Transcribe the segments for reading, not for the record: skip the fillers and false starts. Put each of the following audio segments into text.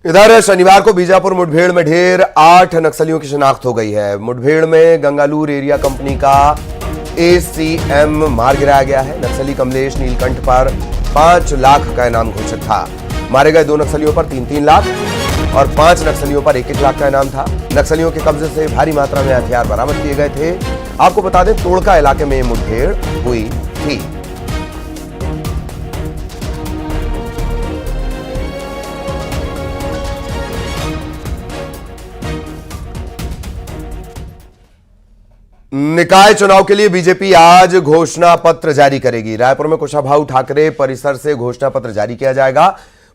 इधर शनिवार को बीजापुर मुठभेड़ में ढेर 8 नक्सलियों की शिनाख्त हो गई है। मुठभेड़ में गंगालूर एरिया कंपनी का एसीएम मार गिराया गया है। नक्सली कमलेश नीलकंठ पर 5 लाख का इनाम घोषित था। मारे गए 2 नक्सलियों पर 3-3 लाख और 5 नक्सलियों पर 1-1 लाख का इनाम था। नक्सलियों के कब्जे से भारी मात्रा में हथियार बरामद किए गए थे। आपको बता दें, तोड़का इलाके में मुठभेड़ हुई थी। निकाय चुनाव के लिए बीजेपी आज घोषणा पत्र जारी करेगी। रायपुर में कुशाभाऊ ठाकरे परिसर से घोषणा पत्र जारी किया जाएगा।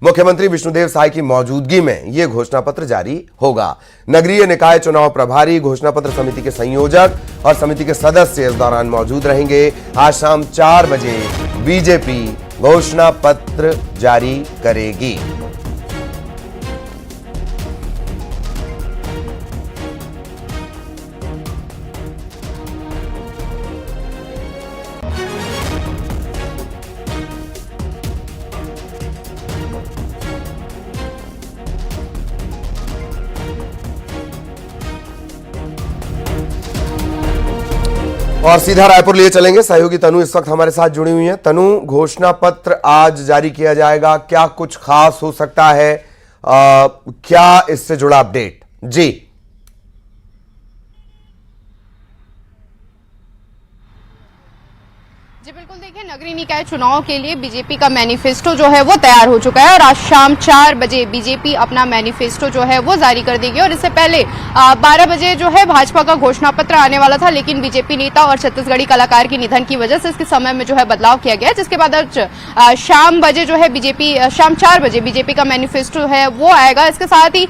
मुख्यमंत्री विष्णुदेव साय की मौजूदगी में यह घोषणा पत्र जारी होगा। नगरीय निकाय चुनाव प्रभारी, घोषणा पत्र समिति के संयोजक और समिति के सदस्य इस दौरान मौजूद रहेंगे। आज शाम 4 बजे बीजेपी घोषणा पत्र जारी करेगी। और सीधा रायपुर लिए चलेंगे। सहयोगी तनु इस वक्त हमारे साथ जुड़ी हुई है। तनु, घोषणा पत्र आज जारी किया जाएगा, क्या कुछ खास हो सकता है? क्या इससे जुड़ा अपडेट? जी जी बिल्कुल, देखिए, नगरीय निकाय चुनाव के लिए बीजेपी का मैनिफेस्टो जो है वो तैयार हो चुका है और आज शाम 4 बजे बीजेपी अपना मैनिफेस्टो जो है वो जारी कर देगी। और इससे पहले 12 बजे जो है भाजपा का घोषणा पत्र आने वाला था, लेकिन बीजेपी नेता और छत्तीसगढ़ी कलाकार के निधन की वजह से इसके समय में जो है बदलाव किया गया, जिसके बाद आज शाम 4 बजे बीजेपी का मैनिफेस्टो है वो आएगा। इसके साथ ही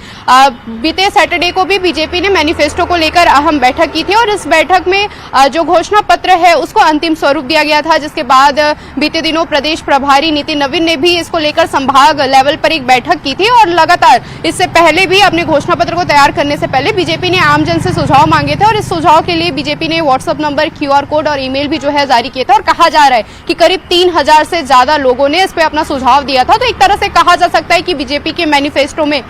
बीते सैटरडे को भी बीजेपी ने मैनिफेस्टो को लेकर अहम बैठक की थी और इस बैठक में जो घोषणा पत्र है उसको अंतिम स्वरूप दिया गया था, जिसके बाद बीते दिनों प्रदेश प्रभारी नितिन नवीन ने भी इसको लेकर संभाग लेवल पर एक बैठक की थी और लगातार इससे पहले भी अपने घोषणा पत्र को तैयार करने से पहले बीजेपी ने आमजन से सुझाव मांगे थे और इस सुझाव के लिए बीजेपी ने व्हाट्सएप नंबर, क्यूआर कोड और ईमेल भी जो है जारी किए थे और कहा जा रहा है कि करीब 3000 से ज्यादा लोगों ने इस पे अपना सुझाव दिया था। तो एक तरह से कहा जा सकता है कि बीजेपी के मैनिफेस्टो में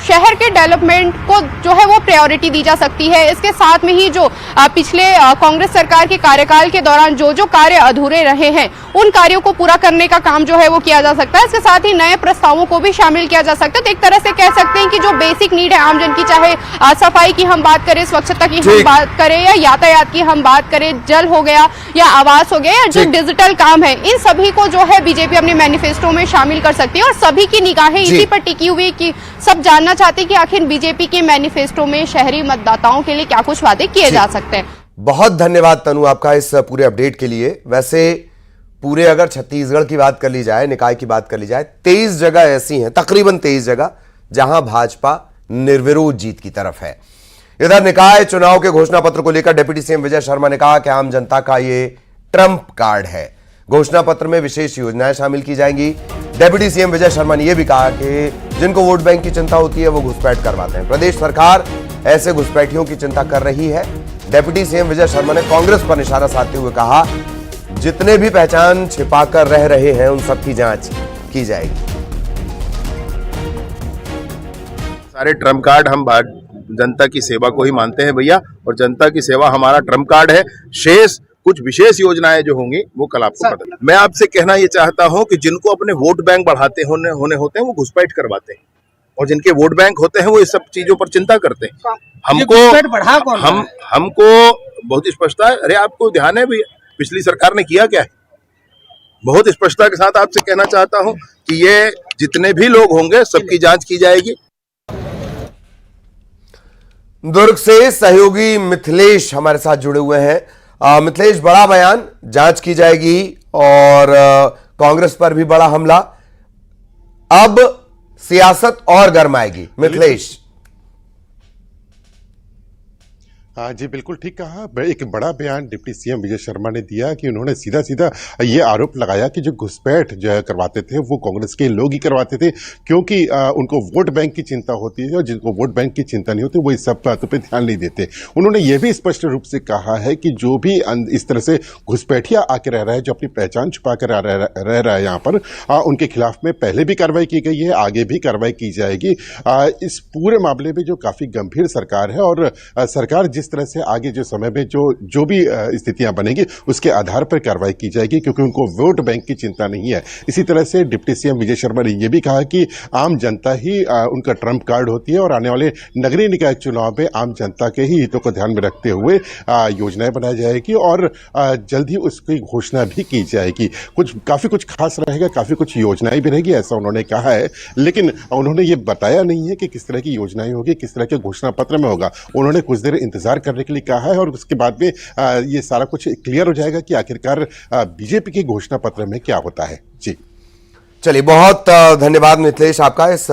शहर के डेवलपमेंट को जो है वो प्रायोरिटी दी जा सकती है। इसके साथ में ही जो पिछले कांग्रेस सरकार के कार्यकाल के दौरान जो कार्य अधूरे रहे हैं उन कार्यों को पूरा करने का काम जो है वो किया जा सकता है। इसके साथ ही नए प्रस्तावों को भी शामिल किया जा सकता है। तो एक तरह से कह सकते हैं कि जो बेसिक नीड है आमजन की, चाहे सफाई की हम बात करें, स्वच्छता की हम बात करें या यातायात की हम बात करें, जल हो गया या आवास हो गया या जो डिजिटल काम है, इन सभी को जो है बीजेपी अपने मैनिफेस्टो में शामिल कर सकती है। और सभी की निगाहें इसी पर टिकी हुई कि सब जानना चाहते हैं कि आखिर बीजेपी के मैनिफेस्टो में शहरी मतदाताओं के लिए क्या कुछ वादे किए जा सकते हैं। बहुत धन्यवाद तनु आपका इस पूरे अपडेट के लिए। वैसे पूरे अगर छत्तीसगढ़ की बात कर ली जाए, निकाय की बात कर ली जाए, 23 जगह ऐसी हैं, तकरीबन 23 जगह, जहां भाजपा निर्विरोध जीत की तरफ है। इधर निकाय चुनाव के घोषणा पत्र को लेकर डिप्टी सीएम विजय शर्मा ने कहा कि आम जनता का ये ट्रंप कार्ड है। घोषणा पत्र में विशेष योजनाएं शामिल की जाएंगी। डिप्टी सीएम विजय शर्मा ने यह भी कहा कि जिनको वोट बैंक की चिंता होती है वो घुसपैठ करवाते हैं। प्रदेश सरकार ऐसे घुसपैठियों की चिंता कर रही है। डिप्टी सीएम विजय शर्मा ने कांग्रेस पर निशाना साधते हुए कहा, जितने भी पहचान छिपाकर रह रहे हैं उन सब की जांच की जाएगी। सारे ट्रम्प कार्ड हम जनता की सेवा को ही मानते हैं भैया, और जनता की सेवा हमारा ट्रम्प कार्ड है। शेष कुछ विशेष योजनाएं जो होंगी वो कल आपको पता। मैं आपसे कहना ये चाहता हूं कि जिनको अपने वोट बैंक बढ़ाते होने होते हैं वो घुसपैठ करवाते हैं, और जिनके वोट बैंक होते हैं वो इस सब चीजों पर चिंता करते हैं। हमको बहुत स्पष्टता है। अरे आपको ध्यान है भैया पिछली सरकार ने किया क्या है? बहुत स्पष्टता के साथ आपसे कहना चाहता हूं कि ये जितने भी लोग होंगे सबकी जांच की जाएगी। दुर्ग से सहयोगी मिथिलेश हमारे साथ जुड़े हुए हैं। मिथिलेश, बड़ा बयान, जांच की जाएगी और कांग्रेस पर भी बड़ा हमला। अब सियासत और गर्माएगी। मिथिलेश। जी बिल्कुल ठीक कहा। एक बड़ा बयान डिप्टी सीएम विजय शर्मा ने दिया कि उन्होंने सीधा सीधा ये आरोप लगाया कि जो घुसपैठ जो है करवाते थे वो कांग्रेस के लोग ही करवाते थे, क्योंकि उनको वोट बैंक की चिंता होती है और जिनको वोट बैंक की चिंता नहीं होती वो इस सब बातों पे ध्यान नहीं देते। उन्होंने ये भी स्पष्ट रूप से कहा है कि जो भी इस तरह से घुसपैठिया आके रह रहा है, जो अपनी पहचान छुपा कर रह रहा है यहाँ पर, उनके खिलाफ में पहले भी कार्रवाई की गई है, आगे भी कार्रवाई की जाएगी। इस पूरे मामले में जो काफी गंभीर सरकार है और सरकार जिस तरह से आगे जो समय में जो भी स्थितियां बनेगी उसके आधार पर कार्रवाई की जाएगी, क्योंकि उनको वोट बैंक की चिंता नहीं है। इसी तरह से डिप्टी सीएम विजय शर्मा ने यह भी कहा कि आम जनता ही उनका ट्रम्प कार्ड होती है और आने वाले नगरीय निकाय चुनाव में आम जनता के ही हितों को ध्यान में रखते हुए योजनाएं बनाई जाएगी और जल्द ही उसकी घोषणा भी की जाएगी। काफी कुछ खास रहेगा, काफी कुछ योजनाएं भी रहेगी, ऐसा उन्होंने कहा है। लेकिन उन्होंने ये बताया नहीं है कि किस तरह की योजनाएं होगी, किस तरह के घोषणा पत्र में होगा। उन्होंने कुछ देर इंतजार करने के लिए कहा है और उसके बाद में ये सारा कुछ क्लियर हो जाएगा कि आखिरकार बीजेपी के घोषणा पत्र में क्या होता है। जी चलिए, बहुत धन्यवाद मिथिलेश आपका इस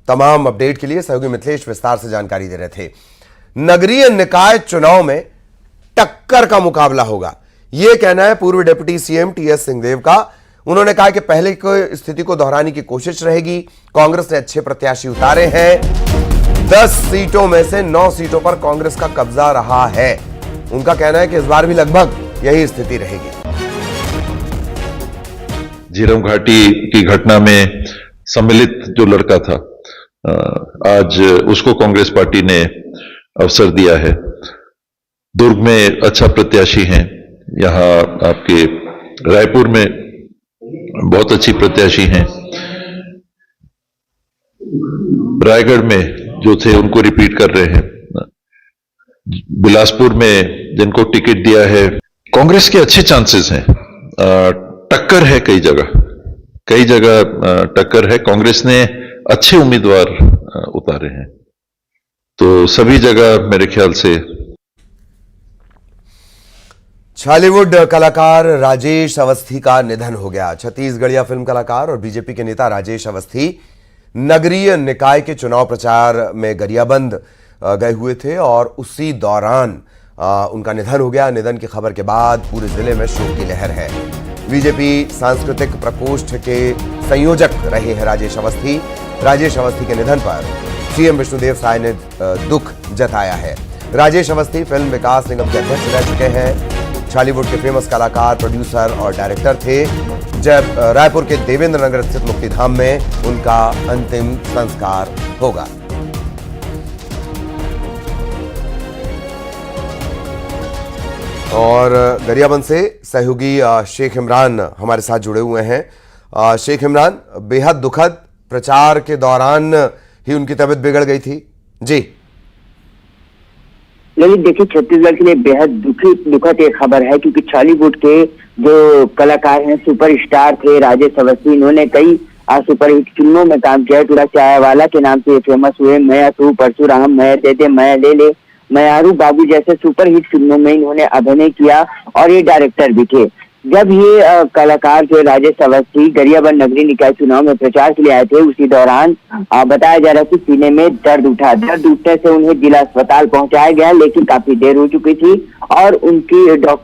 तमाम अपडेट के लिए। सहयोगी मिथिलेश विस्तार से जानकारी दे रहे थे। नगरीय निकाय चुनाव में टक्कर का मुकाबला होगा, यह कहना है पूर्व डिप्टी सीएम टीएस सिंहदेव का। उन्होंने कहा कि पहले की स्थिति को दोहराने की कोशिश रहेगी। कांग्रेस ने अच्छे प्रत्याशी उतारे हैं। 10 सीटों में से 9 सीटों पर कांग्रेस का कब्जा रहा है। उनका कहना है कि इस बार भी लगभग यही स्थिति रहेगी। झीरम घाटी की घटना में सम्मिलित जो लड़का था, आज उसको कांग्रेस पार्टी ने अवसर दिया है। दुर्ग में अच्छा प्रत्याशी हैं, यहां आपके रायपुर में बहुत अच्छी प्रत्याशी हैं, रायगढ़ में जो थे उनको रिपीट कर रहे हैं, बिलासपुर में जिनको टिकट दिया है कांग्रेस के अच्छे चांसेस हैं। टक्कर है, कई जगह टक्कर है। कांग्रेस ने अच्छे उम्मीदवार उतारे हैं, तो सभी जगह मेरे ख्याल से। छालीवुड कलाकार राजेश अवस्थी का निधन हो गया। छत्तीसगढ़िया फिल्म कलाकार और बीजेपी के नेता राजेश अवस्थी नगरीय निकाय के चुनाव प्रचार में गरियाबंद गए हुए थे और उसी दौरान उनका निधन हो गया। निधन की खबर के बाद पूरे जिले में शोक की लहर है। बीजेपी सांस्कृतिक प्रकोष्ठ के संयोजक रहे हैं राजेश अवस्थी। राजेश अवस्थी के निधन पर सीएम विष्णुदेव साय ने दुख जताया है। राजेश अवस्थी फिल्म विकास निगम के अध्यक्ष रह चुके हैं। छालीवुड के फेमस कलाकार, प्रोड्यूसर और डायरेक्टर थे। जब रायपुर के देवेंद्र नगर स्थित मुक्तिधाम में उनका अंतिम संस्कार होगा। और गरियाबंद से सहयोगी शेख इमरान हमारे साथ जुड़े हुए हैं। शेख इमरान, बेहद दुखद, प्रचार के दौरान ही उनकी तबीयत बिगड़ गई थी जी। लेकिन देखिए, छत्तीसगढ़ के लिए बेहद दुखद एक खबर है, क्योंकि छालीवुड के जो कलाकार हैं, सुपरस्टार थे राजेश अवस्थी। इन्होंने कई सुपरहिट फिल्मों में काम किया है। टूरा चाय वाला के नाम से फेमस हुए। मैं तू, परशुराम, मैं दे दे, मैं ले ले, मैं आरू बाबू जैसे सुपरहिट फिल्मों में इन्होंने अभिनय किया और ये डायरेक्टर भी थे। जब ये कलाकार जो राजेश अवस्थी गरियाबंद नगरीय निकाय चुनाव में प्रचार के लिए आए थे, उसी दौरान बताया जा रहा है कि सीने में दर्द उठा। दर्द उठने से उन्हें जिला अस्पताल पहुंचाया गया, लेकिन काफी देर हो चुकी थी और उनकी डॉक्टर